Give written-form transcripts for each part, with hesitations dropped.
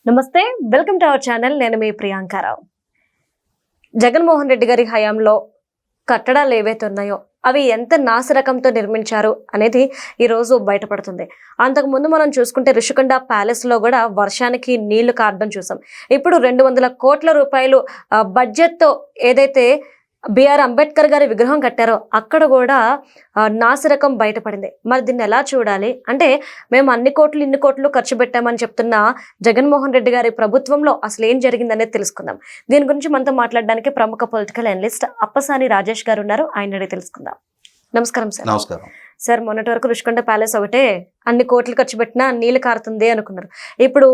నమస్తే, welcome to our channel. నేను మీ ప్రియాంకారావు. జగన్మోహన్ రెడ్డి గారి హయాంలో కట్టడాలు ఏవైతే ఉన్నాయో అవి ఎంత నాసిరకంతో నిర్మించారు అనేది ఈరోజు బయటపడుతుంది. అంతకుముందు మనం చూసుకుంటే రిషికొండ ప్యాలెస్లో కూడా వర్షానికి నీళ్లు కారడం చూసాం. ఇప్పుడు 200 కోట్ల రూపాయలు బడ్జెట్తో ఏదైతే బిఆర్ అంబేద్కర్ గారి విగ్రహం కట్టారో అక్కడ కూడా నాసిరకం బయటపడింది. మరి దీన్ని ఎలా చూడాలి అంటే, మేము ఇన్ని కోట్లు ఖర్చు పెట్టామని చెప్తున్న జగన్మోహన్ రెడ్డి గారి ప్రభుత్వంలో అసలు ఏం జరిగిందనేది తెలుసుకుందాం. దీని గురించి మనతో మాట్లాడడానికి ప్రముఖ పొలిటికల్ అనలిస్ట్ అప్పసాని రాజేష్ గారు ఉన్నారు. ఆయన అడిగి తెలుసుకుందాం. నమస్కారం సార్. నమస్కారం సార్. మొన్నటి వరకు రుషికొండ ప్యాలెస్ ఒకటే అన్ని కోట్లు ఖర్చు పెట్టినా నీళ్ళు కారుతుంది అనుకున్నారు. ఇప్పుడు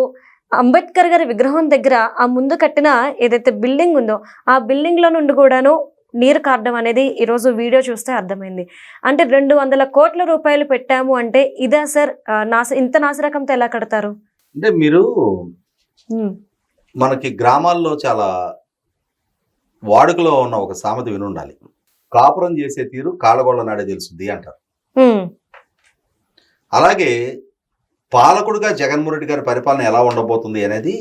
అంబేద్కర్ గారి విగ్రహం దగ్గర ఆ ముందు కట్టిన ఏదైతే బిల్డింగ్ ఉందో ఆ బిల్డింగ్ లో నుండి కూడాను నీరు కారడం అనేది ఈరోజు వీడియో చూస్తే అర్థమైంది. అంటే 200 కోట్ల రూపాయలు పెట్టాము అంటే ఇదా సార్? ఇంత నాసిరకంతో ఎలా కడతారు? అంటే మీరు మనకి గ్రామాల్లో చాలా వాడుకలో ఉన్న ఒక సామెత వినుండాలి. కాపురం చేసే తీరు కాళ్ళగొళ్ళ నాడే తెలుసుద్ది అంటారు. అలాగే పాలకుడుగా జగన్మోహన్ రెడ్డి గారి పరిపాలన ఎలా ఉండబోతుంది అనేది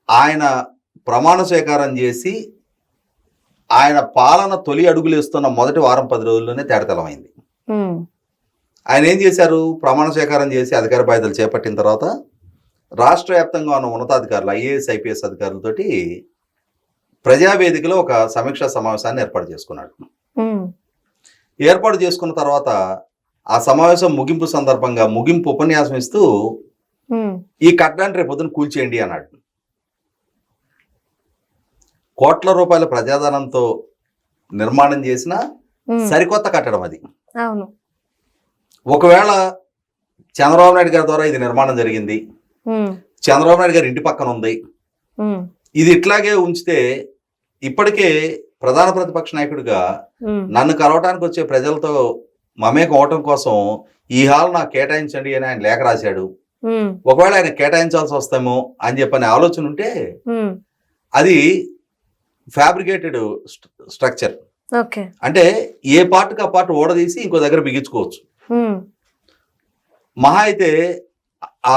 ఆయన ప్రమాణ స్వీకారం చేసి ఆయన పాలన తొలి అడుగులు వేస్తున్న మొదటి వారం 10 రోజుల్లోనే తేటతెల్లమైంది. ఆయన ఏం చేశారు? ప్రమాణ స్వీకారం చేసి అధికార బాధ్యతలు చేపట్టిన తర్వాత రాష్ట్ర వ్యాప్తంగా ఉన్న ఉన్నతాధికారులు, ఐఏఎస్ ఐపీఎస్ అధికారులతోటి ప్రజావేదికలో ఒక సమీక్షా సమావేశాన్ని ఏర్పాటు చేసుకున్నాడు. ఏర్పాటు చేసుకున్న తర్వాత ఆ సమావేశం ముగింపు సందర్భంగా ముగింపు ఉపన్యాసం ఇస్తూ ఈ కట్టడాన్ని రేపు పొద్దున కూల్చేయండి అన్నాడు. కోట్ల రూపాయల ప్రజాధనంతో నిర్మాణం చేసిన సరికొత్త కట్టడం అది. ఒకవేళ చంద్రబాబు నాయుడు గారి ద్వారా ఇది నిర్మాణం జరిగింది, చంద్రబాబు నాయుడు గారి ఇంటి పక్కన ఉంది, ఇది ఇట్లాగే ఉంచితే ఇప్పటికే ప్రధాన ప్రతిపక్ష నాయకుడిగా నన్ను కలవటానికి వచ్చే ప్రజలతో మమేకం అవటం కోసం ఈ హాల్ నాకు కేటాయించండి అని ఆయన లేఖ రాశాడు. ఒకవేళ ఆయన కేటాయించాల్సి వస్తామో అని చెప్పని ఆలోచన ఉంటే అది ఫ్యాబ్రికేటెడ్ స్ట్రక్చర్. అంటే ఏ పార్ట్కి ఆ పార్ట్ ఓడదీసి ఇంకో దగ్గర బిగించుకోవచ్చు. మహా అయితే ఆ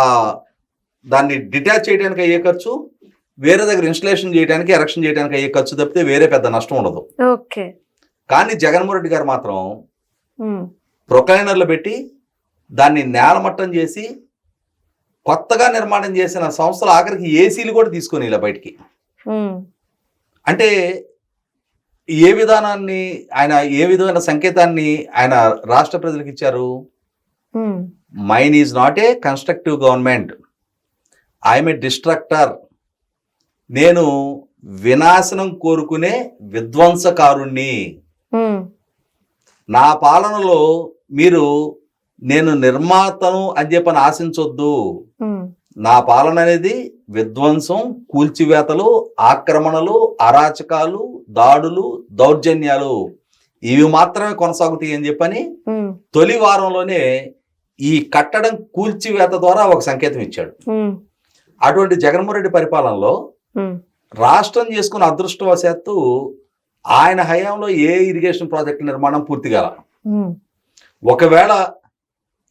దాన్ని డిటాచ్ చేయడానికి అయ్యే ఖర్చు, వేరే దగ్గర ఇన్స్టలేషన్ చేయడానికి, ఎరెక్షన్ చేయడానికి అయ్యే ఖర్చు తప్పితే వేరే పెద్ద నష్టం ఉండదు. కానీ జగన్మోహన్ రెడ్డి గారు మాత్రం ప్రొక్లైనర్లు పెట్టి దాన్ని నేలమట్టం చేసి కొత్తగా నిర్మాణం చేసిన సంస్థలు ఆఖరికి ఏసీలు కూడా తీసుకొని ఇలా బయటికి. అంటే ఏ విధానాన్ని ఆయన, ఏ విధమైన సంకేతాన్ని ఆయన రాష్ట్ర ప్రజలకు ఇచ్చారు? Mine is not a constructive government, I'm a destructor. నేను వినాశనం కోరుకునే విధ్వంసకారుణ్ణి. నా పాలనలో మీరు నేను నిర్మాతను అని చెప్పని ఆశించొద్దు. నా పాలన అనేది విధ్వంసం, కూల్చివేతలు, ఆక్రమణలు, అరాచకాలు, దాడులు, దౌర్జన్యాలు ఇవి మాత్రమే కొనసాగుతాయి అని చెప్పని తొలి వారంలోనే ఈ కట్టడం కూల్చివేత ద్వారా ఒక సంకేతం ఇచ్చాడు. అటువంటి జగన్మోహన్ రెడ్డి పరిపాలనలో రాష్ట్రం చేసుకున్న అదృష్టవశాత్తు ఆయన హయాంలో ఏ ఇరిగేషన్ ప్రాజెక్టు నిర్మాణం పూర్తి కాల. ఒకవేళ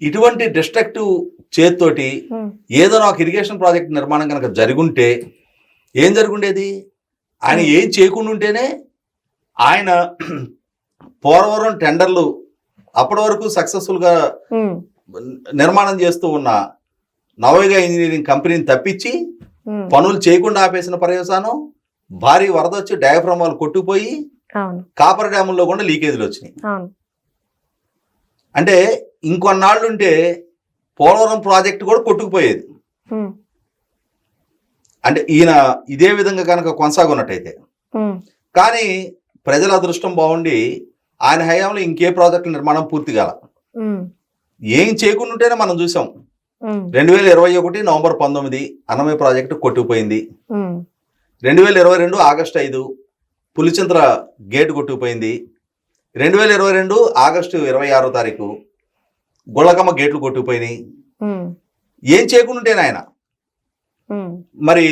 ఇటువంటి డిస్ట్రక్టివ్ చేతితోటి ఏదో ఒక ఇరిగేషన్ ప్రాజెక్ట్ నిర్మాణం కనుక జరుగుంటే ఏం జరుగుండేది? ఆయన ఏం చేయకుండా ఉంటేనే ఆయన పోలవరం టెండర్లు అప్పటి వరకు సక్సెస్ఫుల్గా నిర్మాణం చేస్తూ ఉన్న నవయుగ ఇంజనీరింగ్ కంపెనీని తప్పించి పనులు చేయకుండా ఆపేసిన పర్యవసానం భారీ వరద వచ్చి డయాఫ్రామ్ వాళ్ళు కొట్టుకుపోయి కాపర్ డ్యాముల్లో కూడా లీకేజీలు వచ్చినాయి. అంటే ఇంకొన్నాళ్ళు ఉంటే పోలవరం ప్రాజెక్ట్ కూడా కొట్టుకుపోయేది. అంటే ఈయన ఇదే విధంగా కనుక కొనసాగున్నట్టయితే. కానీ ప్రజల అదృష్టం బాగుండి ఆయన హయాంలో ఇంకే ప్రాజెక్టుల నిర్మాణం పూర్తి కాల. ఏం చేయకుండా ఉంటేనే మనం చూసాం. 2021 నవంబర్ 19 అన్నమయ్య ప్రాజెక్టు కొట్టుకుపోయింది. 2022 ఆగస్టు 5 పులిచింతల గేటు కొట్టుకుపోయింది. 2022 ఆగస్టు 26వ తారీఖు గుళ్ళకమ్మ గేట్లు కొట్టుకుపోయినాయి. ఏం చేయకుండా ఉంటేనే ఆయన. మరి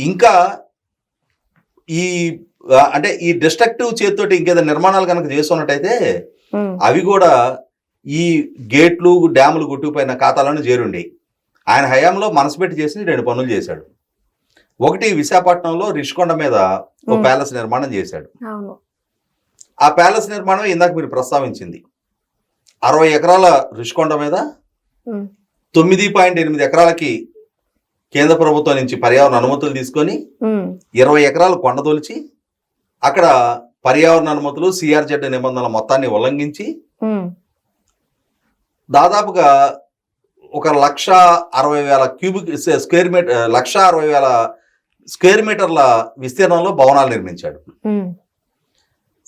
ఇంకా ఈ అంటే ఈ డిస్ట్రక్టివ్ చేతితోటి ఇంకేదైనా నిర్మాణాలు కనుక చేస్తున్నట్టయితే అవి కూడా ఈ గేట్లు, డ్యాములు కొట్టుకుపోయిన ఖాతాలను చేరుండి. ఆయన హయాంలో మనసు పెట్టి చేసి 2 పనులు చేశాడు. ఒకటి, విశాఖపట్నంలో రిషికొండ మీద ఓ ప్యాలెస్ నిర్మాణం చేశాడు. అవును. ఆ ప్యాలెస్ నిర్మాణం ఇందాక మీరు ప్రస్తావించింది 60 ఎకరాల రిషికొండ మీద 9.8 ఎకరాలకి కేంద్ర ప్రభుత్వం నుంచి పర్యావరణ అనుమతులు తీసుకొని 20 ఎకరాలు కొండదొలిచి అక్కడ పర్యావరణ అనుమతులు సిఆర్జెడ్ నిబంధనల మొత్తాన్ని ఉల్లంఘించి దాదాపుగా 1,60,000 క్యూబిక్ స్క్వేర్ మీటర్ 1,60,000 స్క్వేర్ మీటర్ల విస్తీర్ణంలో భవనాలు నిర్మించాడు.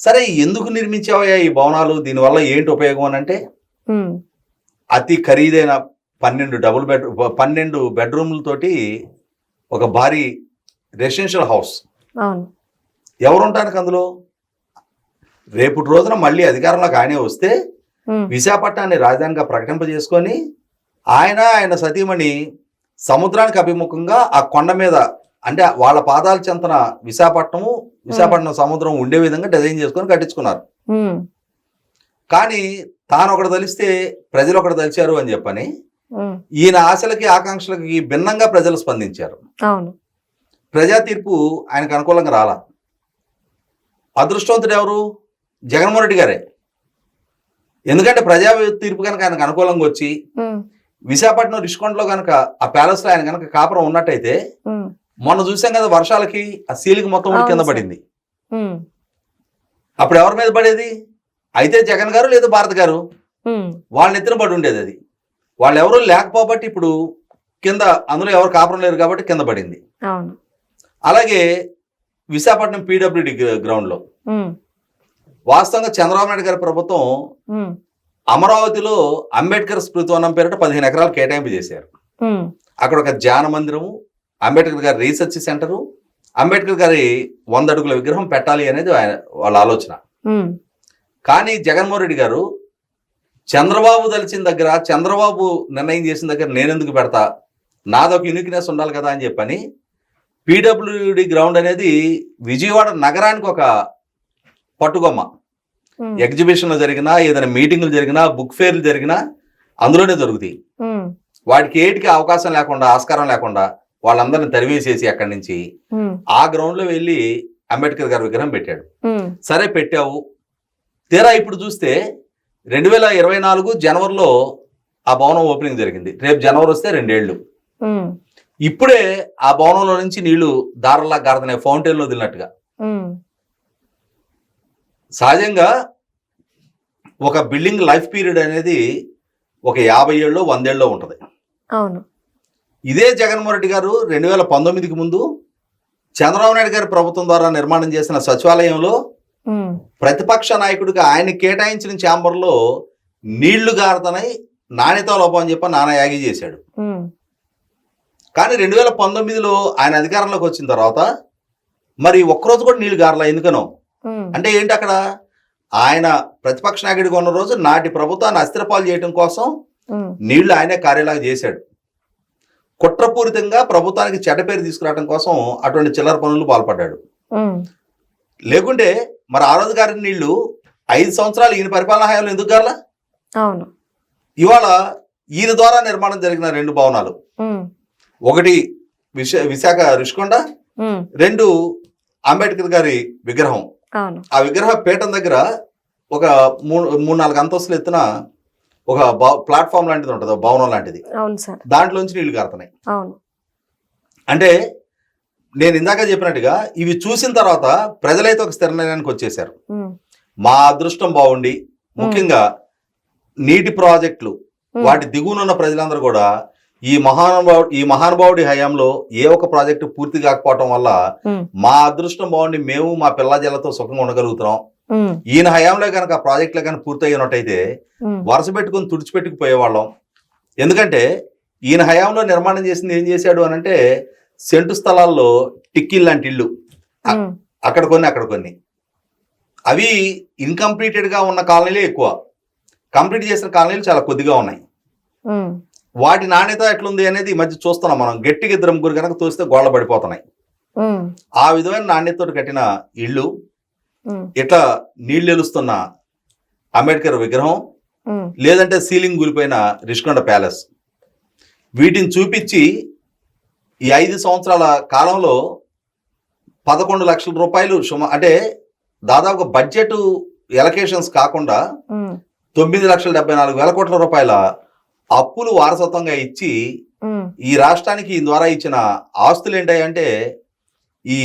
సరే, ఎందుకు నిర్మించావయ్యా ఈ భవనాలు, దీనివల్ల ఏంటి ఉపయోగం అని అంటే, అతి ఖరీదైన 12 బెడ్రూమ్లతోటి ఒక భారీ రెసిడెన్షియల్ హౌస్. ఎవరు ఉండడానికి అందులో? రేపటి రోజున మళ్ళీ అధికారంలోకి ఆయనే వస్తే విశాఖపట్నాన్ని రాజధానిగా ప్రకటింపజేసుకొని ఆయన సతీమణి సముద్రానికి అభిముఖంగా ఆ కొండ మీద, అంటే వాళ్ళ పాదాల చెంతన విశాఖపట్నం సముద్రం ఉండే విధంగా డిజైన్ చేసుకొని కట్టించుకున్నారు. కానీ తాను ఒకటి తలిస్తే ప్రజలు ఒకటి తలిచారు అని చెప్పని ఈయన ఆశలకి ఆకాంక్షలకి భిన్నంగా ప్రజలు స్పందించారు. ప్రజా తీర్పు ఆయనకు అనుకూలంగా రాలా. అదృష్టవంతుడు ఎవరు? జగన్మోహన్ రెడ్డి గారే. ఎందుకంటే ప్రజా తీర్పు కనుక ఆయనకు అనుకూలంగా వచ్చి విశాఖపట్నం రిషికొండలో కనుక ఆ ప్యాలెస్ లో ఆయన కనుక కాపురం ఉన్నట్టయితే, మొన్న చూసాం కదా వర్షాలకి ఆ సీలింగ్ మొత్తం కూడా కింద పడింది. అప్పుడు ఎవరి మీద పడేది? అయితే జగన్ గారు లేదా భారత్ గారు వాళ్ళని ఎత్తున పడి ఉండేది. అది వాళ్ళు ఎవరు లేకపోబట్టి ఇప్పుడు కింద అందులో ఎవరు కాపురం లేరు కాబట్టి కింద పడింది. అలాగే విశాఖపట్నం పీడబ్ల్యూడి గ్రౌండ్ లో వాస్తవంగా చంద్రబాబు నాయుడు గారి ప్రభుత్వం అమరావతిలో అంబేద్కర్ స్మృతివనం పేరిట 15 ఎకరాలు కేటాయింపు చేశారు. అక్కడ ఒక ధ్యాన మందిరము, అంబేద్కర్ గారి రీసెర్చ్ సెంటరు, అంబేద్కర్ గారి 100 అడుగుల విగ్రహం పెట్టాలి అనేది వాళ్ళ ఆలోచన. కానీ జగన్మోహన్ రెడ్డి గారు చంద్రబాబు దలిచిన దగ్గర, చంద్రబాబు నిర్ణయం చేసిన దగ్గర నేనెందుకు పెడతా, నాదొక యూనిక్నెస్ ఉండాలి కదా అని చెప్పని పీడబ్ల్యూడి గ్రౌండ్ అనేది విజయవాడ నగరానికి ఒక పట్టుగొమ్మ. ఎగ్జిబిషన్లు జరిగినా, ఏదైనా మీటింగులు జరిగినా, బుక్ ఫేర్లు జరిగినా అందులోనే దొరుకుతాయి. వాటికి ఏటికి అవకాశం లేకుండా, ఆస్కారం లేకుండా వాళ్ళందరిని తరివేసేసి అక్కడి నుంచి ఆ గ్రౌండ్ లో వెళ్ళి అంబేద్కర్ గారి విగ్రహం పెట్టాడు. సరే, పెట్టావు. తీరా ఇప్పుడు చూస్తే 2024 జనవరిలో ఆ భవనం ఓపెనింగ్ జరిగింది. రేపు జనవరి వస్తే 2 ఏళ్ళు. ఇప్పుడే ఆ భవనంలో నుంచి నీళ్లు దారలా గారుతున్నాయి, ఫౌంటైన్ లో వదిలినట్టుగా. సహజంగా ఒక బిల్డింగ్ లైఫ్ పీరియడ్ అనేది ఒక 50 ఏళ్ళలో 100 ఏళ్ళలో ఉంటది. ఇదే జగన్మోహన్ రెడ్డి గారు 2019కి ముందు చంద్రబాబు నాయుడు గారి ప్రభుత్వం ద్వారా నిర్మాణం చేసిన సచివాలయంలో ప్రతిపక్ష నాయకుడికి ఆయన కేటాయించిన ఛాంబర్లో నీళ్లు గారుతున్నాయి, నాణ్యత లోపం అని చెప్పి నానా యాగి చేశాడు. కానీ 2019లో ఆయన అధికారంలోకి వచ్చిన తర్వాత మరి ఒక్కరోజు కూడా నీళ్లు గారలా. ఎందుకనో అంటే ఏంటి, అక్కడ ఆయన ప్రతిపక్ష నాయకుడిగా ఉన్న రోజు నాటి ప్రభుత్వాన్ని అస్థిరపాలు చేయడం కోసం నీళ్లు ఆయనే కార్యలాగా చేశాడు. కుట్రపూరితంగా ప్రభుత్వానికి చెడ్డ పేరు తీసుకురావడం కోసం అటువంటి చిల్లర పనులు పాల్పడ్డాడు. లేకుంటే మరి ఆ రోజు గారిన నీళ్లు 5 సంవత్సరాలు ఈయన పరిపాలనా హయాంలో ఎందుకు గారలా? ఇవాళ ఈయన ద్వారా నిర్మాణం జరిగిన 2 భవనాలు, ఒకటి విశాఖ రిషికొండ, 2 అంబేద్కర్ గారి విగ్రహం. ఆ విగ్రహ పీఠం దగ్గర ఒక 3-4 అంతస్తులు ఎత్తున ఒక ప్లాట్ఫామ్ లాంటిది ఉంటుంది, భవనం లాంటిది. దాంట్లోంచి నీళ్లు కారుతున్నాయి. అంటే నేను ఇందాక చెప్పినట్టుగా ఇవి చూసిన తర్వాత ప్రజలైతే ఒక స్థిర నిర్ణయానికి వచ్చేసారు. మా అదృష్టం బాగుండి, ముఖ్యంగా నీటి ప్రాజెక్టులు వాటి దిగువనున్న ప్రజలందరూ కూడా ఈ మహానుభావుడి హయాంలో ఏ ఒక్క ప్రాజెక్టు పూర్తి కాకపోవటం వల్ల మా అదృష్టం బాగుండి మేము మా పిల్ల జల్లతో సుఖంగా ఉండగలుగుతున్నాం. ఈయన హయాంలో కనుక ఆ ప్రాజెక్టులు కనుక పూర్తి అయినట్టయితే వరుస పెట్టుకుని తుడిచిపెట్టుకుపోయేవాళ్ళం. ఎందుకంటే ఈయన హయాంలో నిర్మాణం చేసింది ఏం చేశాడు అని అంటే, సెంటు స్థలాల్లో టిక్కీలు లాంటి ఇళ్ళు అక్కడ కొన్ని అవి ఇన్కంప్లీటెడ్ గా ఉన్న కాలనీలే ఎక్కువ, కంప్లీట్ చేసిన కాలనీలు చాలా కొద్దిగా ఉన్నాయి. వాటి నాణ్యత ఎట్లుంది అనేది ఈ మధ్య చూస్తున్నాం మనం. గట్టిగా 2-3 కనుక తోస్తే గోళ్ళ పడిపోతున్నాయి. ఆ విధమైన నాణ్యతతో కట్టిన ఇళ్ళు, ఇట్లా నీళ్లు ఎలుస్తున్న అంబేద్కర్ విగ్రహం, లేదంటే సీలింగ్ కూలిపోయిన రిషికొండ ప్యాలెస్, వీటిని చూపించి ఈ 5 సంవత్సరాల కాలంలో 11 లక్షల రూపాయలు అంటే దాదాపుగా బడ్జెట్ ఎలకేషన్స్ కాకుండా 9,74,000 కోట్ల రూపాయల అప్పులు వారసత్వంగా ఇచ్చి ఈ రాష్ట్రానికి ఈ ద్వారా ఇచ్చిన ఆస్తులు ఏంటంటే ఈ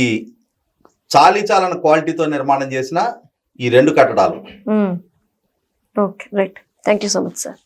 చాలీచాలన క్వాలిటీతో నిర్మాణం చేసిన ఈ 2 కట్టడాలు. Okay, right. Thank you so much sir.